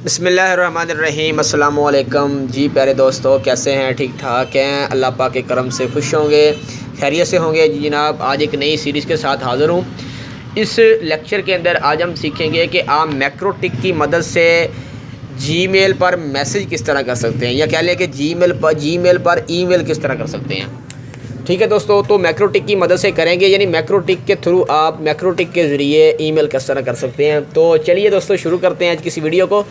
बिस्मिल्लाहिर्रहमानिर्रहीम अस्सलाम वालेकुम जी प्यारे दोस्तों, कैसे हैं? ठीक ठाक हैं? अल्लाह पाक के करम से खुश होंगे, खैरियत से होंगे जी जनाब। आज एक नई सीरीज़ के साथ हाज़िर हूँ। इस लेक्चर के अंदर आज हम सीखेंगे कि आप मैक्रोटिक की मदद से जीमेल पर मैसेज किस तरह कर सकते हैं, या कह लें कि जीमेल पर ईमेल किस तरह कर सकते हैं। ठीक है दोस्तों, तो मैक्रोटिक की मदद से करेंगे, यानी मैक्रोटिक के थ्रू आप मैक्रोटिक के ज़रिए ईमेल किस तरह कर सकते हैं। तो चलिए दोस्तों शुरू करते हैं आज किसी वीडियो को।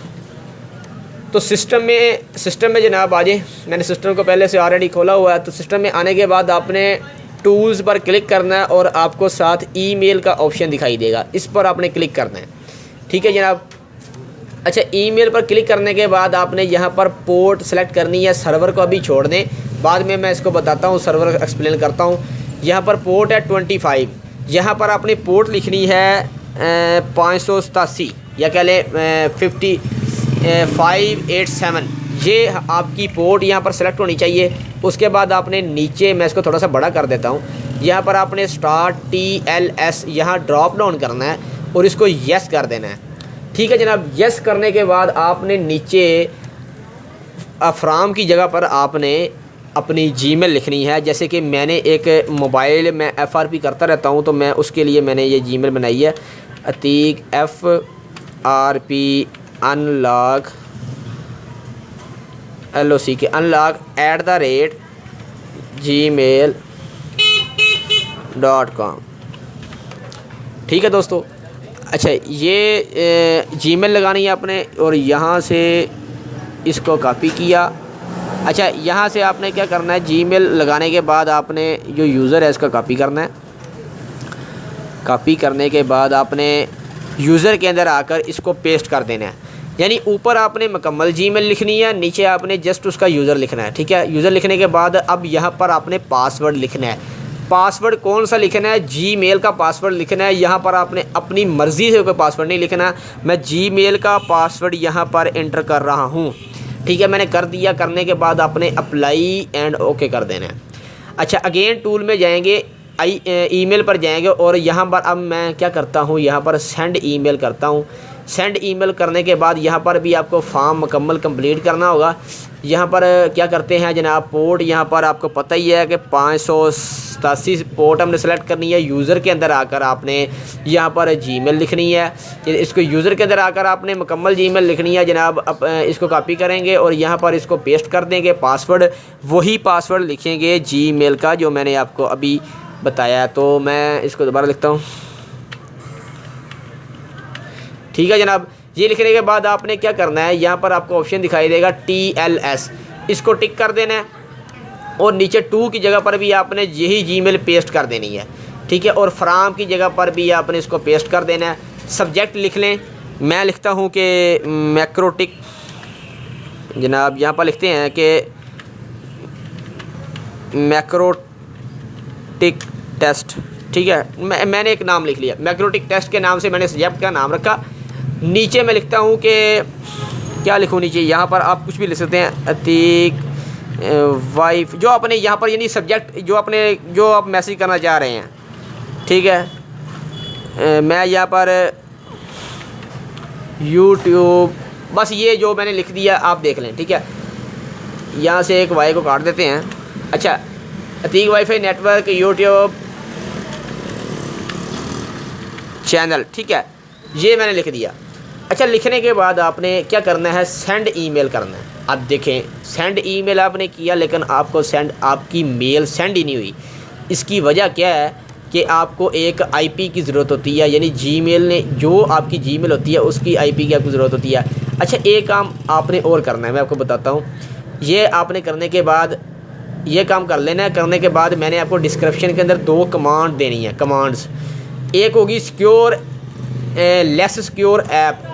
तो सिस्टम में जनाब आ जाए। मैंने सिस्टम को पहले से ऑलरेडी खोला हुआ है। तो सिस्टम में आने के बाद आपने टूल्स पर क्लिक करना है और आपको साथ ईमेल का ऑप्शन दिखाई देगा, इस पर आपने क्लिक करना है। ठीक है जनाब। अच्छा, ईमेल पर क्लिक करने के बाद आपने यहाँ पर पोर्ट सेलेक्ट करनी है। सर्वर को अभी छोड़ दें, बाद में मैं इसको बताता हूँ, सर्वर एक्सप्लेन करता हूँ। यहाँ पर पोर्ट है 25। यहाँ पर आपने पोर्ट लिखनी है 587 या कह लें 587। ये आपकी पोर्ट यहाँ पर सेलेक्ट होनी चाहिए। उसके बाद आपने नीचे, मैं इसको थोड़ा सा बड़ा कर देता हूँ, यहाँ पर आपने स्टार्ट TLS यहाँ ड्रॉप डाउन करना है और इसको यस कर देना है। ठीक है जनाब। यस करने के बाद आपने नीचे अफराम की जगह पर आपने अपनी जीमेल लिखनी है। जैसे कि मैंने एक मोबाइल में FRP करता रहता हूँ, तो मैं उसके लिए मैंने ये जीमेल बनाई है, Atiq FRP analogue LOC analogue @gmail.com। ठीक है दोस्तों। अच्छा, ये जीमेल लगानी है आपने और यहाँ से इसको कॉपी किया। अच्छा, यहाँ से आपने क्या करना है, जीमेल लगाने के बाद आपने जो यूज़र है इसका कॉपी करना है। कॉपी करने के बाद आपने यूज़र के अंदर आकर इसको पेस्ट कर देना है। यानी ऊपर आपने मुकम्मल जीमेल लिखनी है, नीचे आपने जस्ट उसका यूज़र लिखना है। ठीक है। यूज़र लिखने के बाद अब यहाँ पर आपने पासवर्ड लिखना है। पासवर्ड कौन सा लिखना है? जीमेल का पासवर्ड लिखना है। यहाँ पर आपने अपनी मर्ज़ी से कोई पासवर्ड नहीं लिखना। मैं जीमेल का पासवर्ड यहाँ पर एंटर कर रहा हूँ। ठीक है, मैंने कर दिया। करने के बाद आपने अप्लाई एंड ओके कर देना है। अच्छा, अगेन टूल में जाएंगे, ईमेल पर जाएंगे और यहाँ पर अब मैं क्या करता हूँ, यहाँ पर सेंड ईमेल करता हूँ। सेंड ईमेल करने के बाद यहाँ पर भी आपको फॉर्म मुकम्मल कंप्लीट करना होगा। यहाँ पर क्या करते हैं जनाब, पोर्ट यहाँ पर आपको पता ही है कि 587 पोर्ट हमने सेलेक्ट करनी है। यूज़र के अंदर आकर आपने यहाँ पर जीमेल लिखनी है। इसको यूज़र के अंदर आकर आपने मुकम्मल जीमेल लिखनी है जनाब। इसको कॉपी करेंगे और यहाँ पर इसको पेस्ट कर देंगे। पासवर्ड वही पासवर्ड लिखेंगे जीमेल का जो मैंने आपको अभी बताया। तो मैं इसको दोबारा लिखता हूँ। ठीक है जनाब। ये लिखने के बाद आपने क्या करना है, यहाँ पर आपको ऑप्शन दिखाई देगा TLS, इसको टिक कर देना है और नीचे टू की जगह पर भी आपने यही जीमेल पेस्ट कर देनी है। ठीक है। और फ्राम की जगह पर भी आपने इसको पेस्ट कर देना है। सब्जेक्ट लिख लें। मैं लिखता हूँ कि मैक्रोटिक जनाब। यहाँ पर लिखते हैं कि मैक्रोटिक टेस्ट। ठीक है। मैंने एक नाम लिख लिया, मैक्रोटिक टेस्ट के नाम से मैंने सब्जेक्ट का नाम रखा। नीचे मैं लिखता हूँ कि क्या लिखूँ नीचे, यहाँ पर आप कुछ भी लिख सकते हैं, अतीक वाइफ, जो अपने यहाँ पर यानी सब्जेक्ट जो आप मैसेज करना चाह रहे हैं। ठीक है। मैं यहाँ पर यूट्यूब, बस ये जो मैंने लिख दिया आप देख लें। ठीक है। यहाँ से एक वाई को काट देते हैं। अच्छा, Atiq wifi network YouTube channel. ठीक है, ये मैंने लिख दिया। अच्छा, लिखने के बाद आपने क्या करना है, सेंड ईमेल करना है। अब देखें, सेंड ईमेल आपने किया लेकिन आपको आपकी मेल सेंड ही नहीं हुई। इसकी वजह क्या है कि आपको एक IP की ज़रूरत होती है, यानी जीमेल ने जो आपकी जीमेल होती है उसकी IP की आपको ज़रूरत होती है। अच्छा, एक काम आपने और करना है, मैं आपको बताता हूँ। ये आपने करने के बाद ये काम कर लेना है। करने के बाद मैंने आपको डिस्क्रिप्शन के अंदर 2 कमांड देनी है, कमांड्स। एक होगी सिक्योर लेस सिक्योर ऐप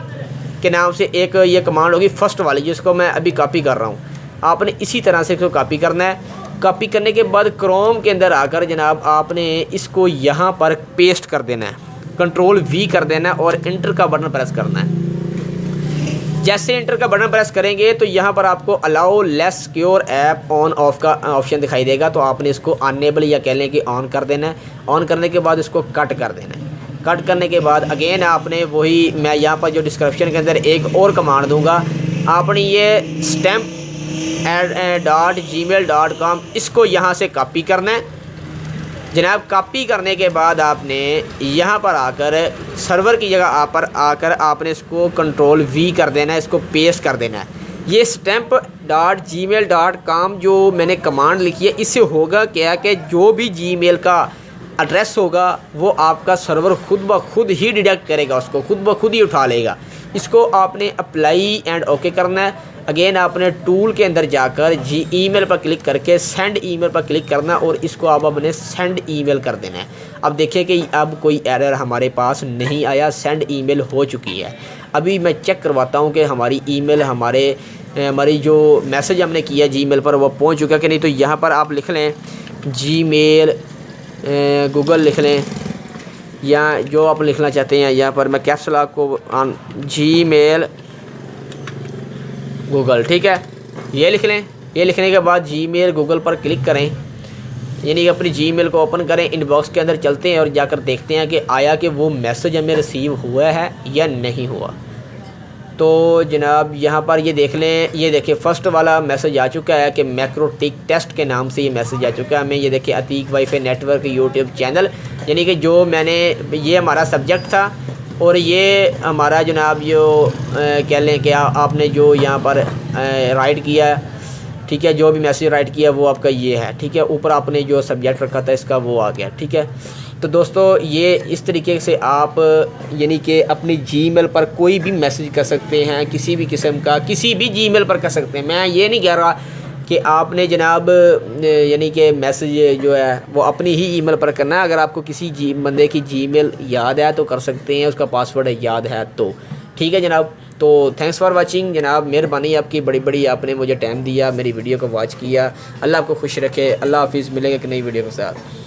के नाम से एक ये कमांड होगी, फर्स्ट वाली, जिसको मैं अभी कॉपी कर रहा हूँ। आपने इसी तरह से इसको कॉपी करना है। कॉपी करने के बाद क्रोम के अंदर आकर जनाब आपने इसको यहाँ पर पेस्ट कर देना है, कंट्रोल V कर देना है और इंटर का बटन प्रेस करना है। जैसे इंटर का बटन प्रेस करेंगे तो यहाँ पर आपको allow less secure app on off का ऑप्शन दिखाई देगा। तो आपने इसको अनेबल या कह लें कि ऑन कर देना है। ऑन करने के बाद इसको कट कर देना है। कट करने के बाद अगेन आपने वही, मैं यहाँ पर जो डिस्क्रिप्शन के अंदर एक और कमांड दूंगा, आपने ये stamp@gmail.com इसको यहाँ से कॉपी करना है जनाब। कॉपी करने के बाद आपने यहाँ पर आकर सर्वर की जगह पर आकर आपने इसको Ctrl+V कर देना है, इसको पेस्ट कर देना है। ये stamp.gmail.com जो मैंने कमांड लिखी है, इससे होगा क्या कि जो भी जीमेल का एड्रेस होगा वो आपका सर्वर खुद ब खुद ही डिटेक्ट करेगा, उसको खुद ब खुद ही उठा लेगा। इसको आपने अप्लाई एंड ओके करना है। अगेन आपने टूल के अंदर जाकर ईमेल पर क्लिक करके सेंड ईमेल पर क्लिक करना और इसको आप अपने सेंड ईमेल कर देना है। अब देखिए कि अब कोई एरर हमारे पास नहीं आया, सेंड ईमेल हो चुकी है। अभी मैं चेक करवाता हूँ कि हमारी ईमेल हमारी जो मैसेज हमने किया जीमेल पर वो पहुँच चुका कि नहीं। तो यहाँ पर आप लिख लें जीमेल गूगल लिख लें, या जो आप लिखना चाहते हैं। यहाँ पर मैं कैप्स लॉक को जीमेल गूगल, ठीक है, ये लिख लें। ये लिखने के बाद जीमेल गूगल पर क्लिक करें, यानी कि अपनी जीमेल को ओपन करें। इनबॉक्स के अंदर चलते हैं और जाकर देखते हैं कि आया कि वो मैसेज हमें रिसीव हुआ है या नहीं हुआ। तो जनाब यहाँ पर ये देख लें, ये देखिए फ़र्स्ट वाला मैसेज आ चुका है कि मैक्रोटिक टेस्ट के नाम से ये मैसेज आ चुका है हमें। ये देखिए Atiq wifi network YouTube channel, यानी कि जो मैंने, ये हमारा सब्जेक्ट था और ये हमारा जनाब जो कह लें कि आपने जो यहाँ पर राइट किया, ठीक है, जो भी मैसेज राइट किया वो आपका ये है, ठीक है। ऊपर आपने जो सब्जेक्ट रखा था इसका वो आ गया, ठीक है। तो दोस्तों ये इस तरीके से आप यानी कि अपनी जीमेल पर कोई भी मैसेज कर सकते हैं, किसी भी किस्म का, किसी भी जीमेल पर कर सकते हैं। मैं ये नहीं कह रहा कि आपने जनाब यानी कि मैसेज जो है वो अपनी ही ईमेल पर करना है। अगर आपको किसी बंदे की जीमेल याद है तो कर सकते हैं, उसका पासवर्ड याद है तो, ठीक है जनाब। तो थैंक्स फॉर वाचिंग जनाब, मेहरबानी आपकी बड़ी बड़ी, आपने मुझे टाइम दिया, मेरी वीडियो को वॉच किया। अल्लाह आपको खुश रखे। अल्लाह हाफिज़, मिलेंगे एक नई वीडियो के साथ।